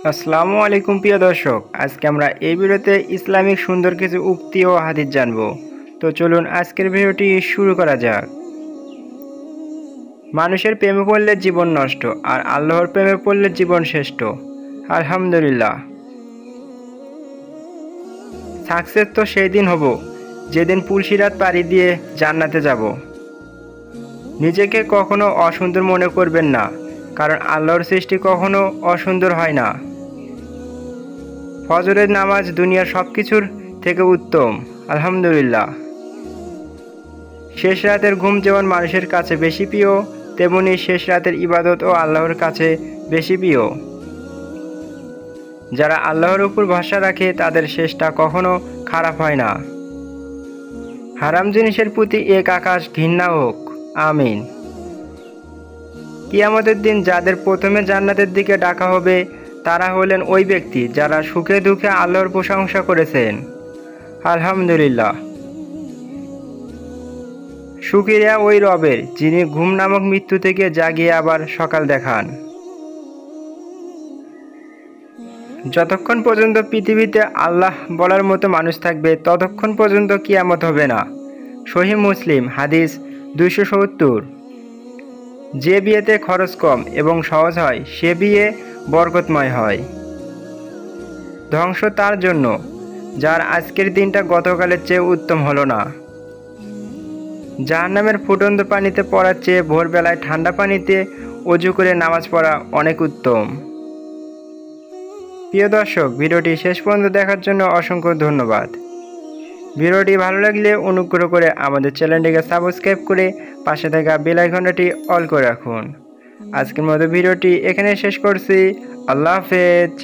আসসালামু আলাইকুম প্রিয় দর্শক, আজকে আমরা এই ভিডিওতে ইসলামিক সুন্দর কিছু উক্তি ও হাদিস জানব। তো চলুন আজকের ভিডিওটি শুরু করা যাক। মানুষের প্রেমে পড়লে জীবন নষ্ট, আর আল্লাহর প্রেমে পড়লে জীবন শ্রেষ্ঠ। আলহামদুলিল্লাহ। সাকসেস তো সেই দিন হব যেদিন পুলসিরাত পাড়ি দিয়ে জান্নাতে যাব। নিজেকে কখনো অসুন্দর মনে করবেন না, কারণ আল্লাহর সৃষ্টি কখনো অসুন্দর হয় না। ফজরের নামাজ দুনিয়ার সব কিছুর থেকে উত্তম। আলহামদুলিল্লাহ। শেষ রাতের ঘুম যেমন মানুষের কাছে বেশি প্রিয়, তেমনি শেষ রাতের ইবাদত ও আল্লাহর কাছে বেশি প্রিয়। যারা আল্লাহর উপর ভরসা রাখে তাদের শেষটা কখনো খারাপ হয় না। হারাম জিনিসের প্রতি এক আকাশ ঘৃণা হোক, আমিন। কিয়ামতের দিন যাদের প্রথমে জান্নাতের দিকে ডাকা হবে তারা হলেন ওই ব্যক্তি যারা সুখে দুঃখে আল্লাহর প্রশংসা করেছেন। আলহামদুলিল্লাহ। শুকরিয়া ওই রবের যিনি ঘুম নামক মৃত্যু থেকে জাগিয়ে আবার সকাল দেখান। যতক্ষণ পর্যন্ত পৃথিবীতে আল্লাহ বলার মতো মানুষ থাকবে ততক্ষণ পর্যন্ত কিয়ামত হবে না। সহিহ মুসলিম হাদিস 270। যে বিয়েতে খরচ কম এবং সহজ হয় সে বিয়ে বরকতময় হয়। ধ্বংস তার জন্য যার আজকের দিনটা গতকালের চেয়ে উত্তম হলো না। জাহান্নামের ফুটন্ত পানিতে পড়ার চেয়ে ভোরবেলায় ঠান্ডা পানিতে অজু করে নামাজ পড়া অনেক উত্তম। প্রিয় দর্শক, ভিডিওটি শেষ পর্যন্ত দেখার জন্য অসংখ্য ধন্যবাদ। ভিডিওটি ভালো লাগলে অনুগ্রহ করে আমাদের চ্যানেলটিকে সাবস্ক্রাইব করে পাশে থাকা বেল আইকনটি অল করে রাখুন। আজকের মতো ভিডিওটি এখানে শেষ করছি। আল্লাহ হাফেজ।